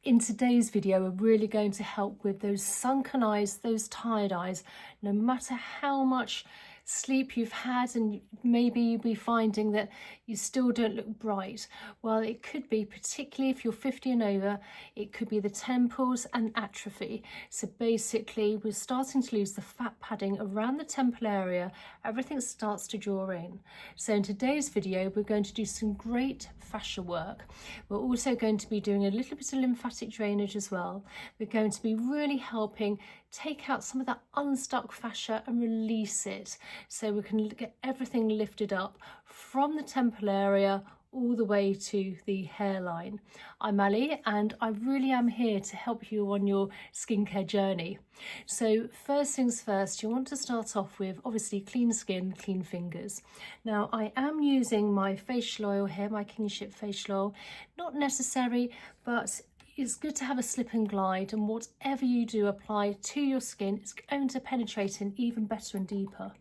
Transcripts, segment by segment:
In today's video, we're really going to help with those sunken eyes, those tired eyes. No matter how much sleep you've had, and maybe you'll be finding that you still don't look bright. Well, it could be, particularly if you're 50 and over, it could be the temples and atrophy. So basically, we're starting to lose the fat padding around the temple area. Everything starts to draw in. So in today's video, we're going to do some great fascia work. We're also going to be doing a little bit of lymphatic drainage as well. We're going to be really helping take out some of that unstuck fascia and release it, so we can get everything lifted up from the temple area all the way to the hairline. I'm Ali, and I really am here to help you on your skincare journey. So first things first, you want to start off with obviously clean skin, clean fingers. Now I am using my facial oil here, my Kingship facial oil. Not necessary, but it's good to have a slip and glide, and whatever you do apply to your skin, it's going to penetrate in even better and deeper.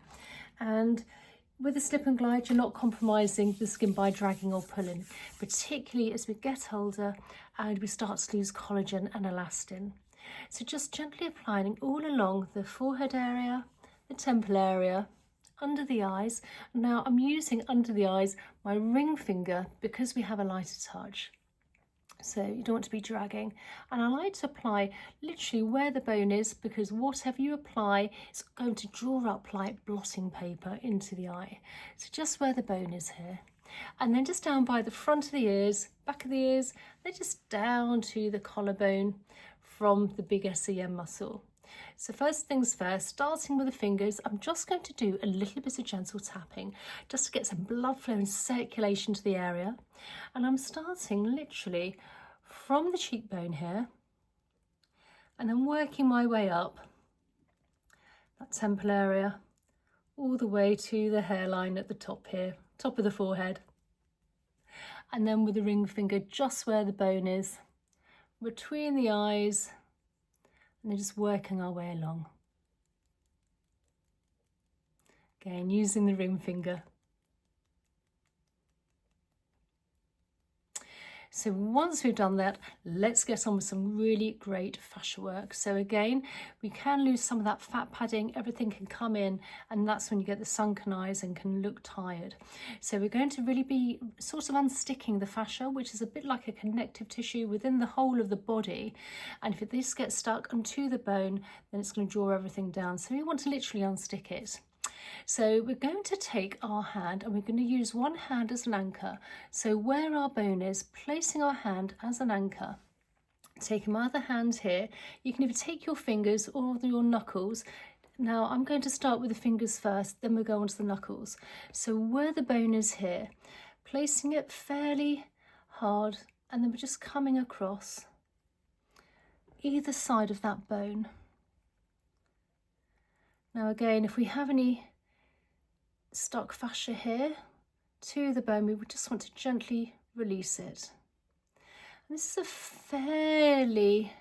And with a slip and glide, you're not compromising the skin by dragging or pulling, particularly as we get older and we start to lose collagen and elastin. So just gently applying all along the forehead area, the temple area, under the eyes. Now I'm using under the eyes my ring finger because we have a lighter touch. So you don't want to be dragging, and I like to apply literally where the bone is, because whatever you apply is going to draw up like blotting paper into the eye. So just where the bone is here, and then just down by the front of the ears, back of the ears, then just down to the collarbone from the big SEM muscle. So first things first, starting with the fingers, I'm just going to do a little bit of gentle tapping just to get some blood flow and circulation to the area. And I'm starting literally from the cheekbone here, and then working my way up that temple area all the way to the hairline at the top here, top of the forehead. And then with the ring finger just where the bone is, between the eyes, and then just working our way along. Again, using the ring finger. So once we've done that, let's get on with some really great fascia work. So again, we can lose some of that fat padding, everything can come in, and that's when you get the sunken eyes and can look tired. So we're going to really be sort of unsticking the fascia, which is a bit like a connective tissue within the whole of the body. And if this gets stuck onto the bone, then it's going to draw everything down. So we want to literally unstick it. So we're going to take our hand and we're going to use one hand as an anchor. So where our bone is, placing our hand as an anchor. Taking my other hand here, you can either take your fingers or your knuckles. Now I'm going to start with the fingers first, then we'll go on to the knuckles. So where the bone is here, placing it fairly hard, and then we're just coming across either side of that bone. Now again, if we have any stuck fascia here to the bone, we would just want to gently release it. And this is a fairly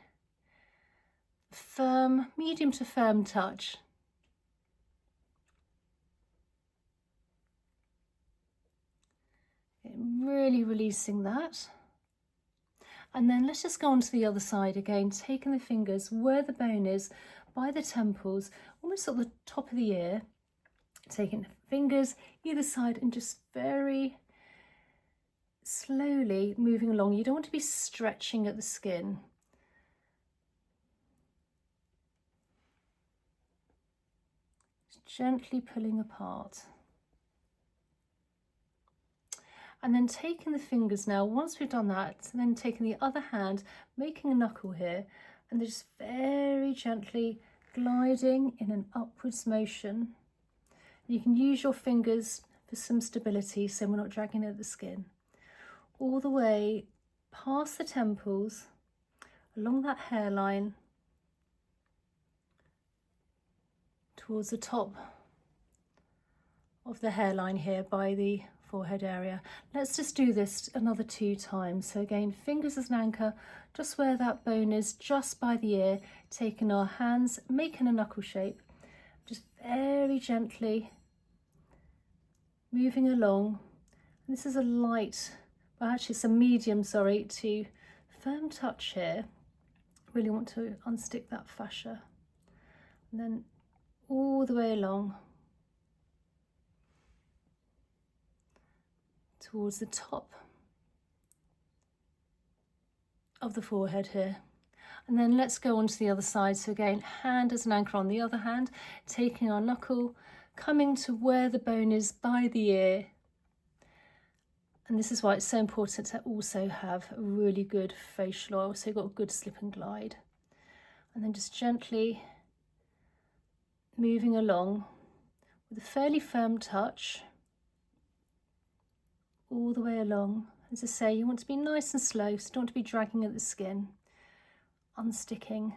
firm, medium to firm touch. Really releasing that. And then let's just go on to the other side again, taking the fingers where the bone is, by the temples, almost at the top of the ear, taking the fingers either side and just very slowly moving along. You don't want to be stretching at the skin. Just gently pulling apart. And then taking the fingers now, once we've done that, then taking the other hand, making a knuckle here, and just very gently gliding in an upwards motion. You can use your fingers for some stability so we're not dragging at the skin. All the way past the temples, along that hairline, towards the top of the hairline here by the forehead area. Let's just do this another 2 times. So again, fingers as an anchor, just where that bone is, just by the ear, taking our hands, making a knuckle shape, just very gently moving along. And this is a light, well actually it's a medium, to firm touch here. Really want to unstick that fascia, and then all the way along towards the top of the forehead here. And then let's go on to the other side. So again, hand as an anchor on the other hand, taking our knuckle, coming to where the bone is by the ear. And this is why it's so important to also have a really good facial oil, so you've got a good slip and glide. And then just gently moving along with a fairly firm touch all the way along. As I say, you want to be nice and slow, so you don't want to be dragging at the skin. Unsticking,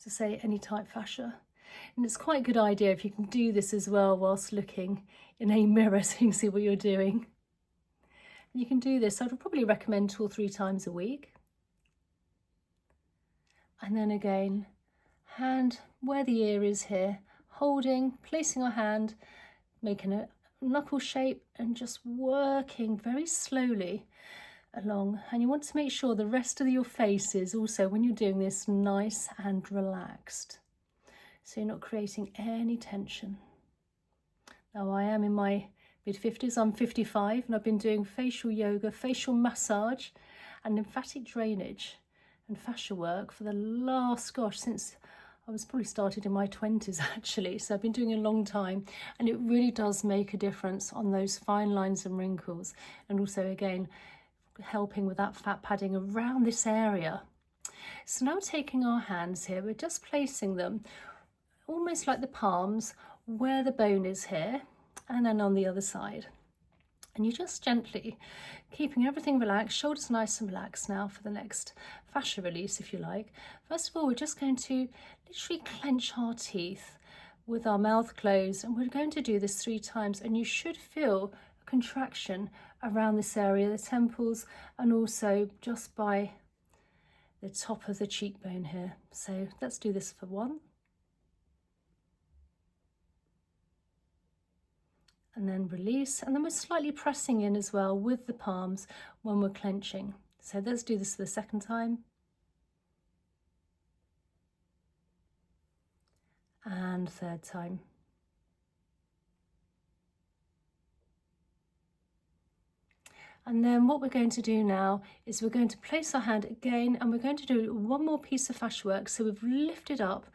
to say, any tight fascia. And it's quite a good idea if you can do this as well whilst looking in a mirror so you can see what you're doing. And you can do this, I'd probably recommend 2 or 3 times a week. And then again, hand where the ear is here, holding, placing our hand, making a knuckle shape and just working very slowly along. And you want to make sure the rest of your face is also, when you're doing this, nice and relaxed, so you're not creating any tension. Now, I am in my mid-50s, I'm 55, and I've been doing facial yoga, facial massage and lymphatic drainage and fascia work for the last, gosh, since I was probably started in my 20s actually, so I've been doing it a long time, and it really does make a difference on those fine lines and wrinkles, and also again helping with that fat padding around this area. So now taking our hands here, we're just placing them almost like the palms where the bone is here, and then on the other side. And you just gently keeping everything relaxed, shoulders nice and relaxed now for the next fascia release, if you like. First of all, we're just going to literally clench our teeth with our mouth closed, and we're going to do this 3 times, and you should feel a contraction around this area, the temples, and also just by the top of the cheekbone here. So let's do this for 1. And then release, and then we're slightly pressing in as well with the palms when we're clenching. So let's do this for the 2nd time. And 3rd time. And then what we're going to do now is we're going to place our hand again, and we're going to do 1 more piece of fascia work. So we've lifted up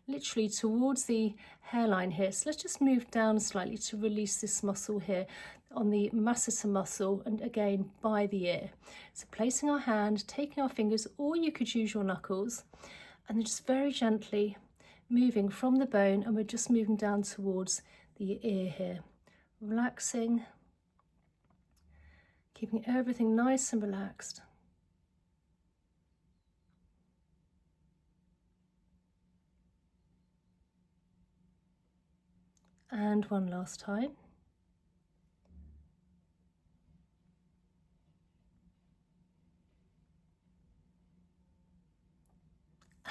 literally towards the hairline here. So let's just move down slightly to release this muscle here on the masseter muscle, and again by the ear. So placing our hand, taking our fingers, or you could use your knuckles, and then just very gently moving from the bone, and we're just moving down towards the ear here, relaxing, keeping everything nice and relaxed. And 1 last time.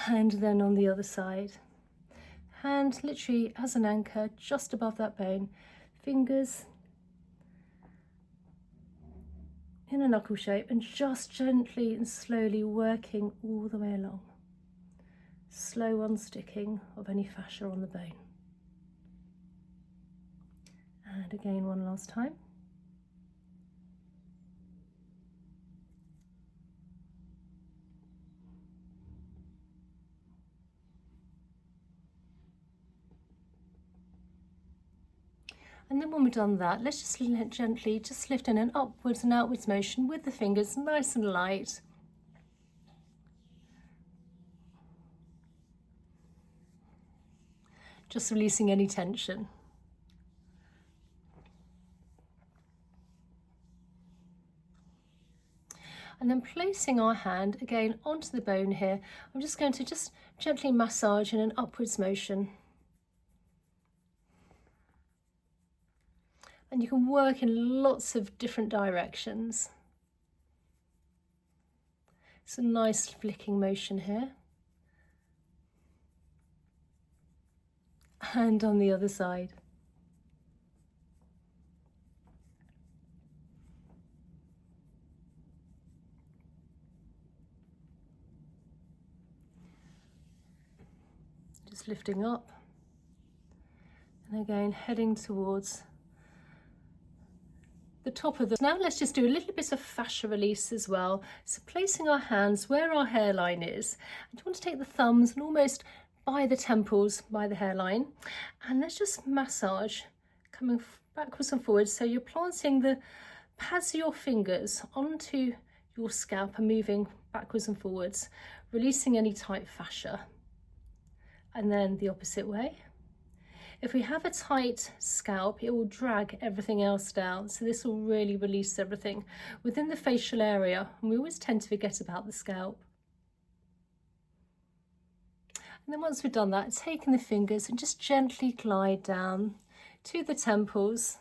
And then on the other side. Hand literally as an anchor just above that bone, fingers in a knuckle shape, and just gently and slowly working all the way along. Slow unsticking of any fascia on the bone. And again 1 last time. And then when we've done that, let's just gently just lift in an upwards and outwards motion with the fingers, nice and light. Just releasing any tension. And then placing our hand again onto the bone here, I'm just going to just gently massage in an upwards motion. And you can work in lots of different directions. It's a nice flicking motion here. And on the other side. Just lifting up. And again, heading towards the top of the... Now let's just do a little bit of fascia release as well. So placing our hands where our hairline is. I want to take the thumbs and almost by the temples, by the hairline. And let's just massage, coming backwards and forwards. So you're planting the pads of your fingers onto your scalp and moving backwards and forwards, releasing any tight fascia. And then the opposite way. If we have a tight scalp, it will drag everything else down. So this will really release everything within the facial area. And we always tend to forget about the scalp. And then once we've done that, taking the fingers and just gently glide down to the temples.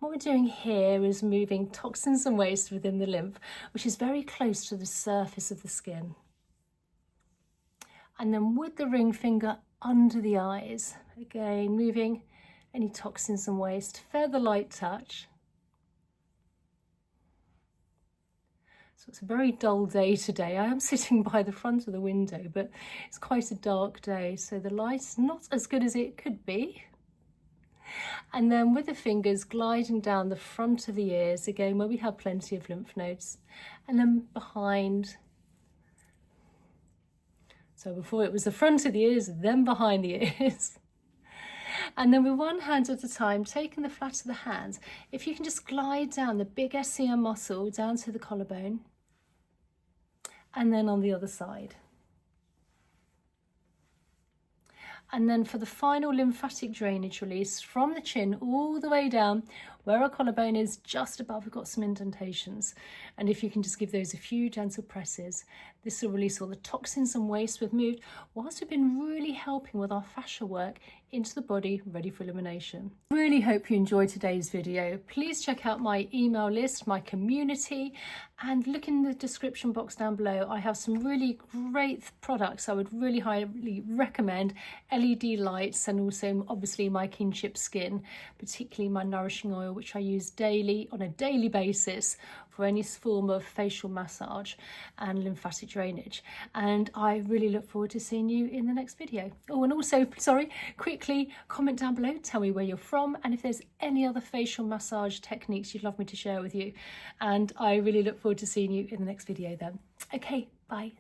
What we're doing here is moving toxins and waste within the lymph, which is very close to the surface of the skin. And then with the ring finger under the eyes, again moving any toxins and waste, further light touch. So it's a very dull day today. I am sitting by the front of the window, but it's quite a dark day, so the light's not as good as it could be. And then with the fingers gliding down the front of the ears, again where we have plenty of lymph nodes, and then behind. So before it was the front of the ears, then behind the ears. And then with one hand at a time, taking the flat of the hand, if you can just glide down the big SCM muscle down to the collarbone, and then on the other side. And then for the final lymphatic drainage release, from the chin all the way down, where our collarbone is just above, we've got some indentations. And if you can just give those a few gentle presses, this will release all the toxins and waste we've moved, whilst we've been really helping with our fascia work into the body, ready for elimination. Really hope you enjoyed today's video. Please check out my email list, my community, and look in the description box down below. I have some really great products I would really highly recommend. LED lights, and also obviously my kinship skin, particularly my nourishing oil, which I use daily on a daily basis for any form of facial massage and lymphatic drainage. And I really look forward to seeing you in the next video. Oh, and also, sorry, quickly comment down below, tell me where you're from, and if there's any other facial massage techniques you'd love me to share with you. And I really look forward to seeing you in the next video then. Okay, bye.